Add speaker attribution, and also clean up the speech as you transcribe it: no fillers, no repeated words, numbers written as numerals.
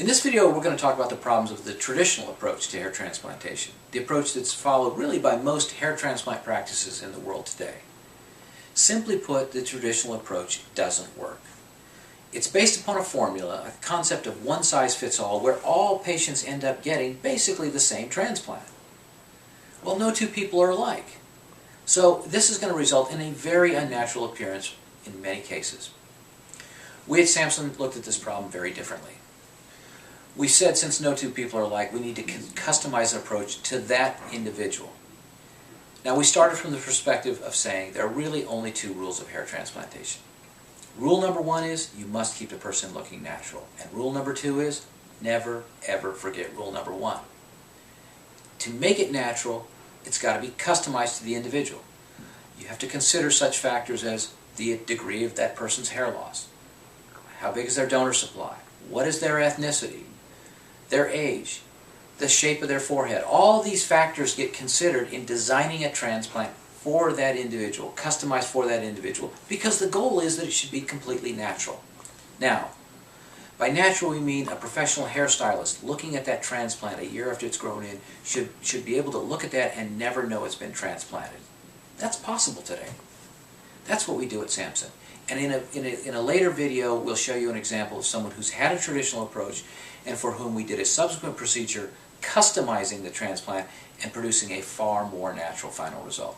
Speaker 1: In this video, we're going to talk about the problems of the traditional approach to hair transplantation, the approach that's followed really by most hair transplant practices in the world today. Simply put, the traditional approach doesn't work. It's based upon a formula, a concept of one size fits all, where all patients end up getting basically the same transplant. Well, no two people are alike. So this is going to result in a very unnatural appearance in many cases. We at Samson looked at this problem very differently. We said since no two people are alike, we need to customize an approach to that individual. Now we started from the perspective of saying there are really only two rules of hair transplantation. Rule number one is you must keep the person looking natural. And rule number two is never ever forget rule number one. To make it natural, it's got to be customized to the individual. You have to consider such factors as the degree of that person's hair loss. How big is their donor supply? What is their ethnicity? Their age, the shape of their forehead. All these factors get considered in designing a transplant for that individual, customized for that individual, because the goal is that it should be completely natural. Now, by natural we mean a professional hairstylist looking at that transplant a year after it's grown in should be able to look at that and never know it's been transplanted. That's possible today. That's what we do at Samson. And in a later video, we'll show you an example of someone who's had a traditional approach and for whom we did a subsequent procedure customizing the transplant and producing a far more natural final result.